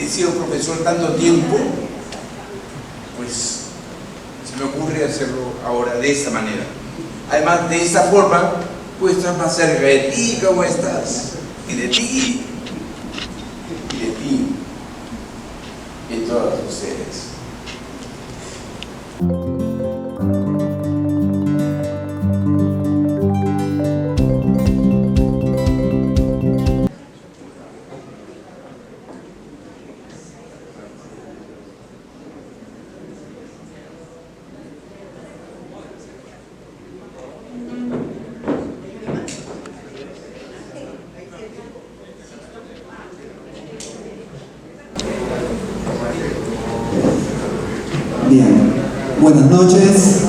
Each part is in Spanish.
he sido profesor tanto tiempo, pues se me ocurre hacerlo ahora de esta manera. Además, de esta forma, puedo estar más cerca de ti. ¿Cómo estás? Y de ti. Y de ti. Y de todos ustedes. Bien, buenas noches.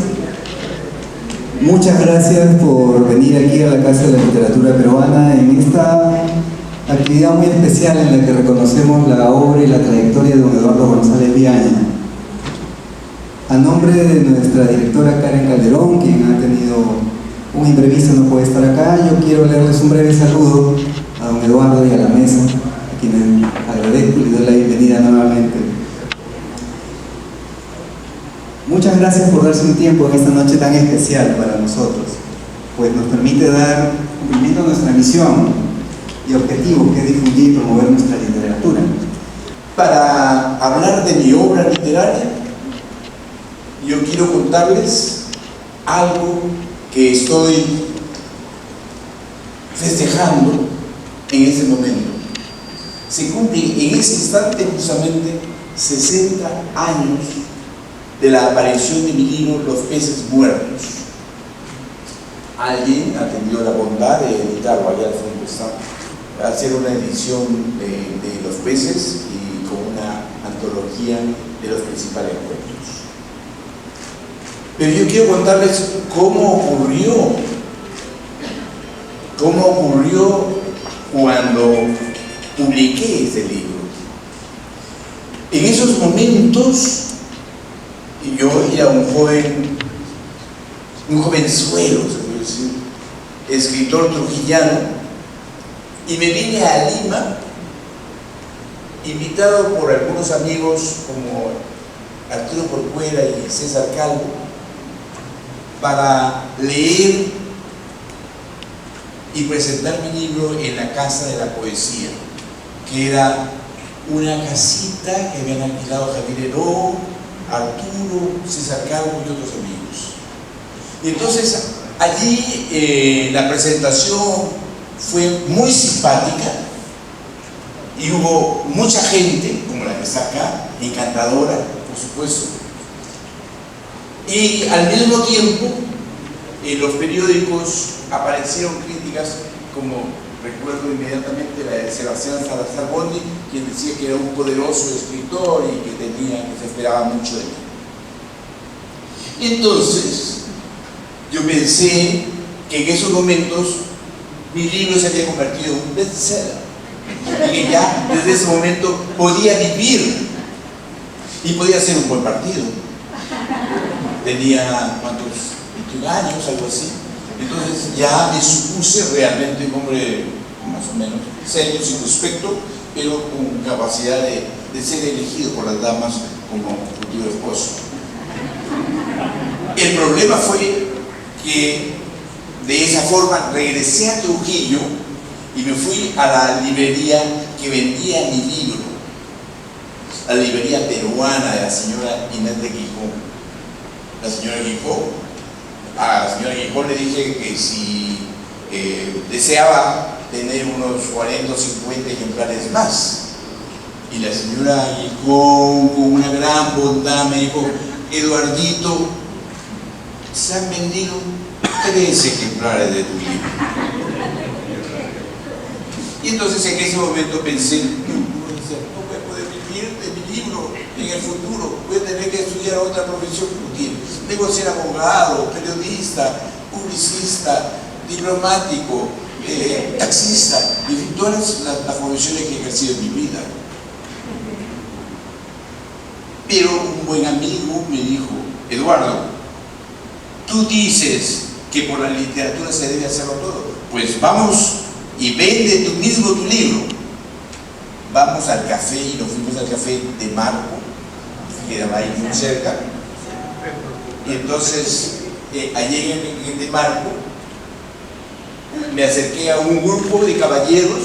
Muchas gracias por venir aquí a la Casa de la Literatura Peruana en esta actividad muy especial en la que reconocemos la obra y la trayectoria de don Eduardo González Viaña. A nombre de nuestra directora Karen Calderón, quien ha tenido un imprevisto, no puede estar acá, yo quiero leerles un breve saludo a don Eduardo y a la mesa, a quienes agradezco y les doy la bienvenida nuevamente. Muchas gracias por darse un tiempo en esta noche tan especial para nosotros, pues nos permite dar cumplimiento a nuestra misión y objetivo, que es difundir y promover nuestra literatura. Para hablar de mi obra literaria, yo quiero contarles algo que estoy festejando en ese momento. Se cumplen en ese instante justamente 60 años de la aparición de mi libro Los peces muertos. Alguien ha tenido la bondad de editarlo, allá al fondo está, hacer una edición de Los peces y con una antología de los principales cuentos. Pero yo quiero contarles cómo ocurrió cuando publiqué ese libro. En esos momentos, yo era un jovenzuelo, se puede decir, escritor trujillano, y me vine a Lima, invitado por algunos amigos como Arturo Corcuera y César Calvo, para leer y presentar mi libro en la Casa de la Poesía, que era una casita que habían alquilado Javier Heró, Arturo, César Calvo y otros amigos. Y entonces allí la presentación fue muy simpática y hubo mucha gente, como la que está acá, encantadora, por supuesto. Y al mismo tiempo en los periódicos aparecieron críticas, como recuerdo inmediatamente la de Sebastián Salazar Bondi, quien decía que era un poderoso escritor y que se esperaba mucho de mí. Y entonces yo pensé que en esos momentos mi libro se había convertido en un bestseller y que ya desde ese momento podía vivir y podía ser un buen partido. Tenía, ¿cuántos? 21 años, algo así. Entonces ya me supuse realmente un hombre más o menos serio, circunspecto, pero con capacidad de ser elegido por las damas como futuro esposo. El problema fue que de esa forma regresé a Trujillo y me fui a la librería que vendía mi libro, la librería peruana de la señora Inés de Gijón. La señora Gijón, a la señora Gijón le dije que si deseaba tener unos 40 o 50 ejemplares más. Y la señora Gijón, con una gran bondad, me dijo: Eduardito, se han vendido 3 ejemplares de tu libro. Y entonces en ese momento pensé: no voy a poder vivir de mi libro en el futuro, voy a tener que estudiar otra profesión útil. Debo ser abogado, periodista, publicista, diplomático, taxista, y todas las profesiones que he ejercido en mi vida. Pero un buen amigo me dijo: Eduardo, tú dices que por la literatura se debe hacerlo todo, pues vamos y vende tú mismo tu libro. vamos al café y nos fuimos al café de Marco, que quedaba ahí muy cerca. Y entonces, allí en el de Marco, me acerqué a un grupo de caballeros,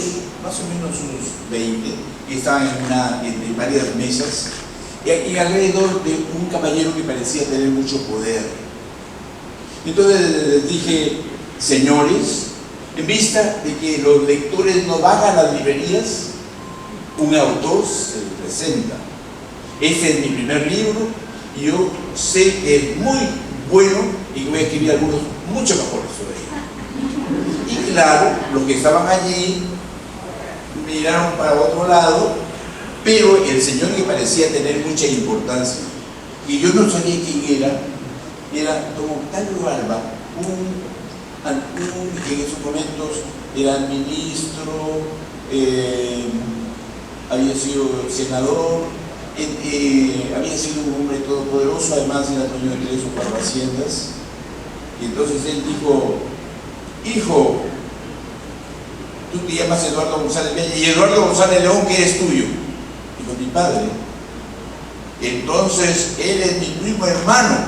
más o menos unos 20, que estaban en varias mesas, y alrededor de un caballero que parecía tener mucho poder. Entonces les dije: señores, en vista de que los lectores no van a las librerías, un autor se presenta. Este es mi primer libro y yo sé que es muy bueno y que voy a escribir algunos mucho mejores sobre él. Y claro, los que estaban allí miraron para otro lado, pero el señor, que parecía tener mucha importancia, y yo no sabía quién era don Octavio Alba, que en esos momentos era ministro, había sido senador, había sido un hombre todopoderoso, además era dueño de 3 o 4 haciendas. Y entonces él dijo: hijo, tú te llamas Eduardo González Viaña, y Eduardo González León, ¿qué es tuyo? Dijo: mi padre. Entonces él es mi primo hermano,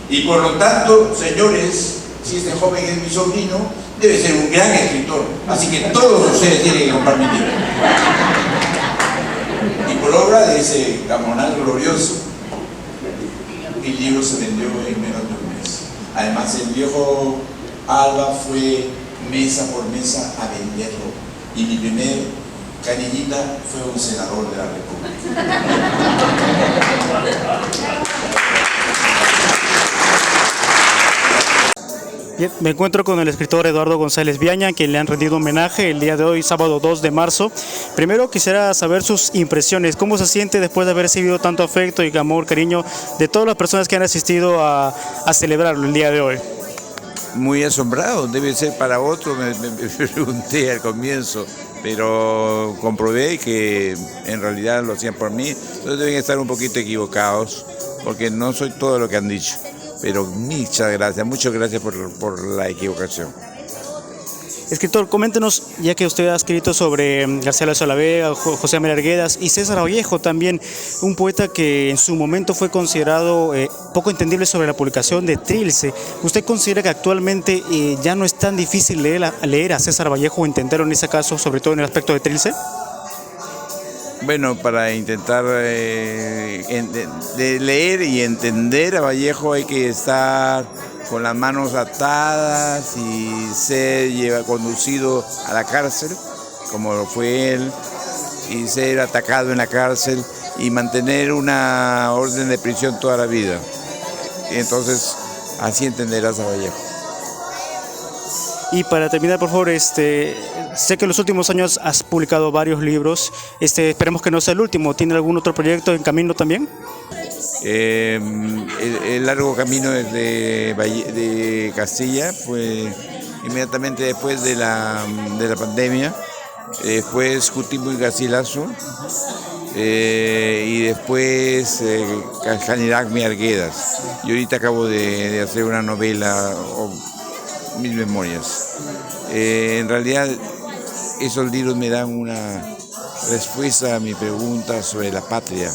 y por lo tanto, señores, si este joven es mi sobrino, debe ser un gran escritor, así que todos ustedes tienen que comprar mi libro. Y por obra de ese Gamonal glorioso, el libro se vendió en menos de un mes. Además, el viejo Alba fue mesa por mesa a venderlo, y mi primer canillita fue un senador de la República. Bien, me encuentro con el escritor Eduardo González Viaña, a quien le han rendido homenaje el día de hoy, sábado 2 de marzo. Primero quisiera saber sus impresiones, cómo se siente después de haber recibido tanto afecto y amor, cariño de todas las personas que han asistido a celebrarlo el día de hoy. Muy asombrado, debe ser para otro, me pregunté al comienzo, pero comprobé que en realidad lo hacían por mí. Entonces deben estar un poquito equivocados, porque no soy todo lo que han dicho. Pero muchas gracias por la equivocación. Escritor, coméntenos, ya que usted ha escrito sobre García Lazo de la Vega, José María Arguedas y César Vallejo también, un poeta que en su momento fue considerado poco entendible sobre la publicación de Trilce. ¿Usted considera que actualmente ya no es tan difícil leer a César Vallejo o entenderlo en ese caso, sobre todo en el aspecto de Trilce? Bueno, para intentar de leer y entender a Vallejo hay que estar con las manos atadas y ser conducido a la cárcel, como lo fue él, y ser atacado en la cárcel y mantener una orden de prisión toda la vida. Entonces, así entenderás a Vallejo. Y para terminar, por favor, sé que en los últimos años has publicado varios libros, esperemos que no sea el último. ¿Tiene algún otro proyecto en camino también? El largo camino de Castilla fue inmediatamente después de la pandemia, después Jutimbo y Garcilaso, y después Caniragmi Arguedas. Y ahorita acabo de hacer una novela, mis memorias. En realidad esos libros me dan una respuesta a mi pregunta sobre la patria.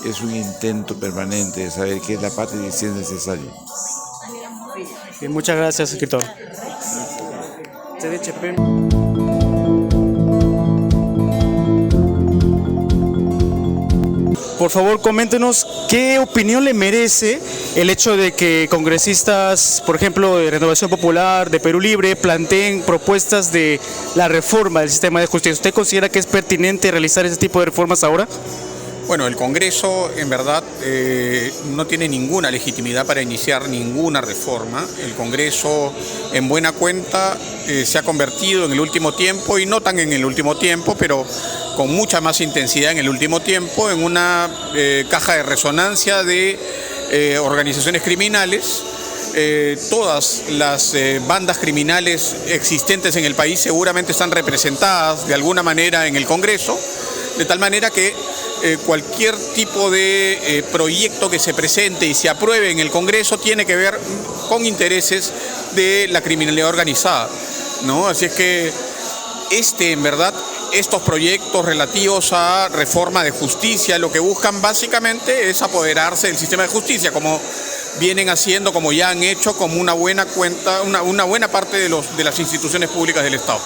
Es un intento permanente de saber qué es la patria y si es necesario. Bien, muchas gracias, escritor. Por favor, coméntenos qué opinión le merece el hecho de que congresistas, por ejemplo, de Renovación Popular, de Perú Libre, planteen propuestas de la reforma del sistema de justicia. ¿Usted considera que es pertinente realizar ese tipo de reformas ahora? Bueno, el Congreso en verdad no tiene ninguna legitimidad para iniciar ninguna reforma. El Congreso, en buena cuenta, se ha convertido en el último tiempo, y no tan en el último tiempo, pero con mucha más intensidad en el último tiempo, en una caja de resonancia de organizaciones criminales. Todas las bandas criminales existentes en el país seguramente están representadas de alguna manera en el Congreso, de tal manera que cualquier tipo de proyecto que se presente y se apruebe en el Congreso tiene que ver con intereses de la criminalidad organizada, ¿no? Así es que en verdad estos proyectos relativos a reforma de justicia lo que buscan básicamente es apoderarse del sistema de justicia, como vienen haciendo, como ya han hecho, como una buena parte de las instituciones públicas del Estado.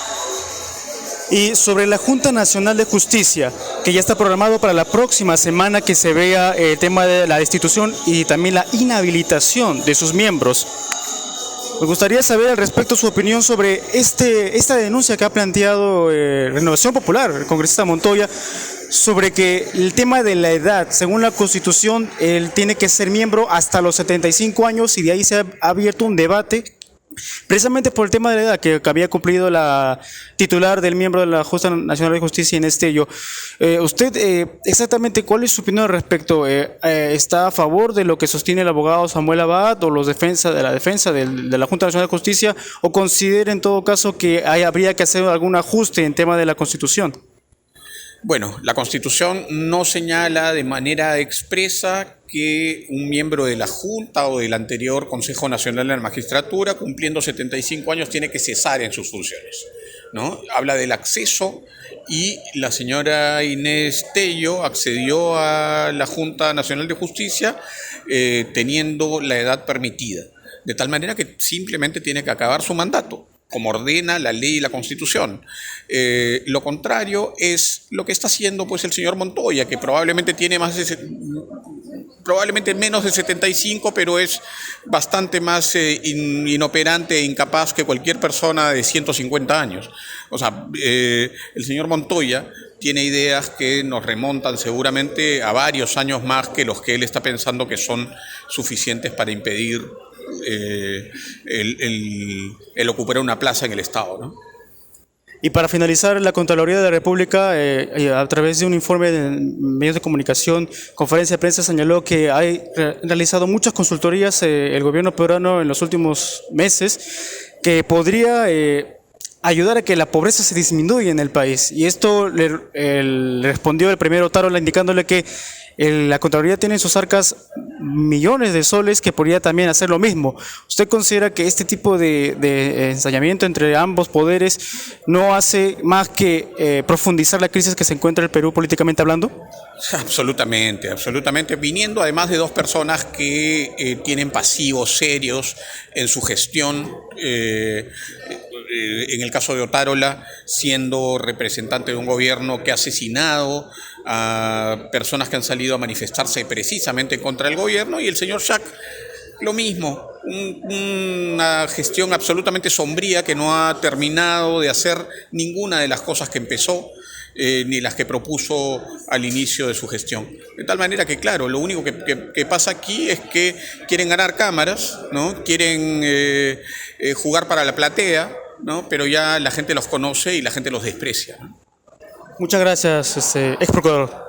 Y sobre la Junta Nacional de Justicia, que ya está programado para la próxima semana que se vea el tema de la destitución y también la inhabilitación de sus miembros. Me gustaría saber al respecto su opinión sobre esta denuncia que ha planteado Renovación Popular, el congresista Montoya, sobre que el tema de la edad, según la Constitución, él tiene que ser miembro hasta los 75 años y de ahí se ha abierto un debate precisamente por el tema de la edad que había cumplido la titular del miembro de la Junta Nacional de Justicia en Estello. Usted, exactamente, ¿cuál es su opinión al respecto? ¿Está a favor de lo que sostiene el abogado Samuel Abad o los de la defensa de la Junta Nacional de Justicia, o considera en todo caso que habría que hacer algún ajuste en tema de la Constitución? Bueno, la Constitución no señala de manera expresa que un miembro de la Junta o del anterior Consejo Nacional de la Magistratura, cumpliendo 75 años, tiene que cesar en sus funciones, ¿no? Habla del acceso y la señora Inés Tello accedió a la Junta Nacional de Justicia teniendo la edad permitida, de tal manera que simplemente tiene que acabar su mandato, como ordena la ley y la Constitución. Lo contrario es lo que está haciendo pues el señor Montoya, que probablemente tiene probablemente menos de 75, pero es bastante más inoperante e incapaz que cualquier persona de 150 años. O sea, el señor Montoya tiene ideas que nos remontan seguramente a varios años más que los que él está pensando que son suficientes para impedir el ocupar una plaza en el Estado, ¿no? Y para finalizar, la Contraloría de la República, a través de un informe de medios de comunicación, conferencia de prensa, señaló que ha realizado muchas consultorías el gobierno peruano en los últimos meses que podría ayudar a que la pobreza se disminuya en el país. Y esto le respondió el primer Otárola indicándole que la Contraloría tiene en sus arcas millones de soles que podría también hacer lo mismo. ¿Usted considera que este tipo de ensayamiento entre ambos poderes no hace más que profundizar la crisis que se encuentra el Perú políticamente hablando? Absolutamente, absolutamente. Viniendo además de dos personas que tienen pasivos serios en su gestión, en el caso de Otárola, siendo representante de un gobierno que ha asesinado a personas que han salido a manifestarse precisamente contra el gobierno, y el señor Schack, lo mismo, una gestión absolutamente sombría que no ha terminado de hacer ninguna de las cosas que empezó, ni las que propuso al inicio de su gestión. De tal manera que, claro, lo único que pasa aquí es que quieren ganar cámaras, ¿no? Quieren jugar para la platea, ¿no? Pero ya la gente los conoce y la gente los desprecia, ¿no? Muchas gracias, ex procurador.